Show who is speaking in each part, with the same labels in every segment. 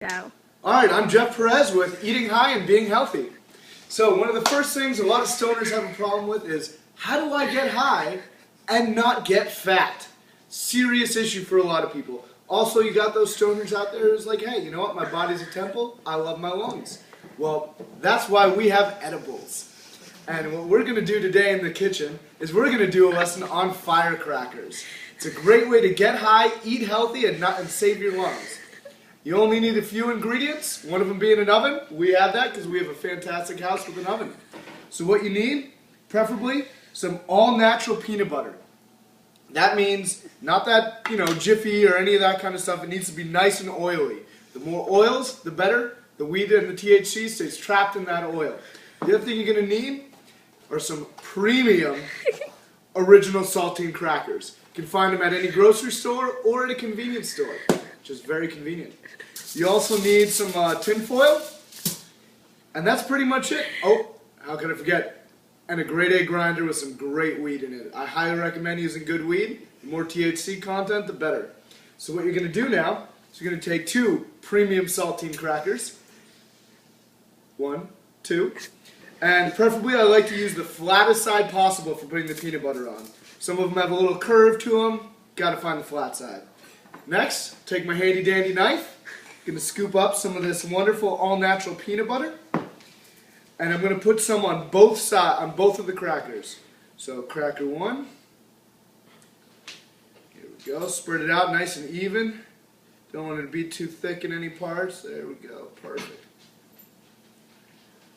Speaker 1: Ciao.
Speaker 2: Alright, I'm Jeff Perez with Eating High and Being Healthy. So one of the first things a lot of stoners have a problem with is, how do I get high and not get fat? Serious issue for a lot of people. Also, you got those stoners out there who's like, hey, you know what, my body's a temple, I love my lungs. Well, that's why we have edibles. And what we're going to do today in the kitchen is we're going to do a lesson on firecrackers. It's a great way to get high, eat healthy, and save your lungs. You only need a few ingredients, one of them being an oven. We have that because we have a fantastic house with an oven. So what you need, preferably, some all-natural peanut butter. That means not that, Jiffy or any of that kind of stuff. It needs to be nice and oily. The more oils, the better. The weed and the THC stays trapped in that oil. The other thing you're going to need are some premium original saltine crackers. You can find them at any grocery store or at a convenience store, which is very convenient. You also need some tin foil, and that's pretty much it. Oh, how could I forget? And a grade A grinder with some great weed in it. I highly recommend using good weed. The more THC content, the better. So what you're going to do now is you're going to take 2 premium saltine crackers. 1, 2. And preferably I like to use the flattest side possible for putting the peanut butter on. Some of them have a little curve to them. Got to find the flat side. Next, take my handy dandy knife. Going to scoop up some of this wonderful all-natural peanut butter. And I'm going to put some on both sides, on both of the crackers. So cracker 1. Here we go. Spread it out nice and even. Don't want it to be too thick in any parts. There we go. Perfect.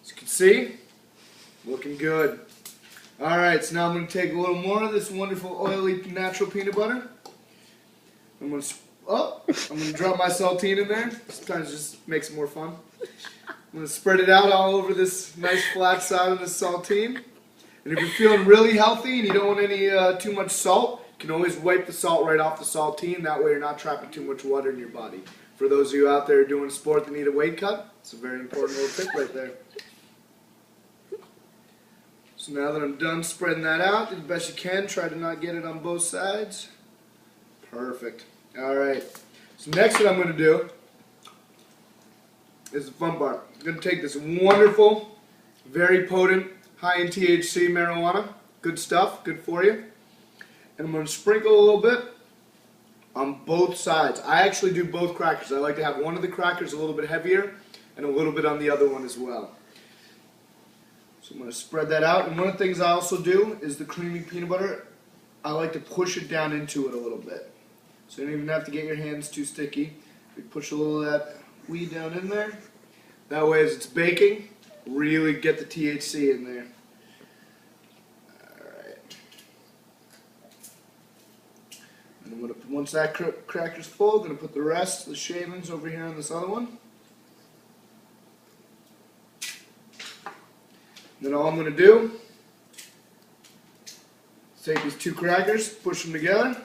Speaker 2: As you can see, looking good. Alright, so now I'm going to take a little more of this wonderful oily natural peanut butter. I'm going to drop my saltine in there. Sometimes it just makes it more fun. I'm going to spread it out all over this nice flat side of the saltine. And if you're feeling really healthy and you don't want any too much salt, you can always wipe the salt right off the saltine. That way you're not trapping too much water in your body. For those of you out there doing a sport that need a weight cut, it's a very important little tip right there. So now that I'm done spreading that out, do the best you can. Try to not get it on both sides. Perfect. Alright. So next what I'm going to do is the fun part. I'm going to take this wonderful, very potent, high in THC marijuana. Good stuff. Good for you. And I'm going to sprinkle a little bit on both sides. I actually do both crackers. I like to have one of the crackers a little bit heavier and a little bit on the other one as well. So I'm going to spread that out. And one of the things I also do is the creamy peanut butter. I like to push it down into it a little bit. So you don't even have to get your hands too sticky. You push a little of that weed down in there. That way as it's baking, really get the THC in there. Alright. And I'm going to, once that cracker's full, I'm going to put the rest, the shavings, over here on this other one. Then all I'm going to do is take these 2 crackers, push them together.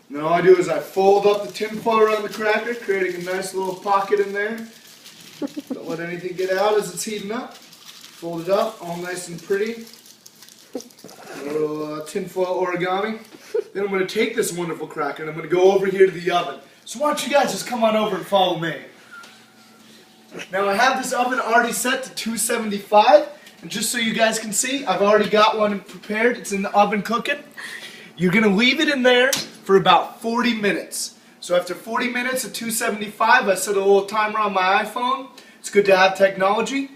Speaker 2: And then all I do is I fold up the tin foil around the cracker, creating a nice little pocket in there. Don't let anything get out as it's heating up. Fold it up, all nice and pretty. A little tin foil origami. Then I'm going to take this wonderful cracker and I'm going to go over here to the oven. So why don't you guys just come on over and follow me. Now I have this oven already set to 275, and just so you guys can see, I've already got one prepared. It's in the oven cooking. You're going to leave it in there for about 40 minutes. So after 40 minutes at 275, I set a little timer on my iPhone. It's good to have technology.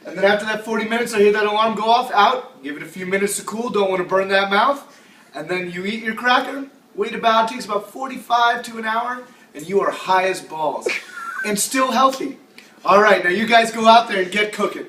Speaker 2: And then after that 40 minutes, I hear that alarm go off, out, give it a few minutes to cool, don't want to burn that mouth. And then you eat your cracker, wait about, it takes about 45 to an hour, and you are high as balls. And still healthy. Alright, now you guys go out there and get cooking.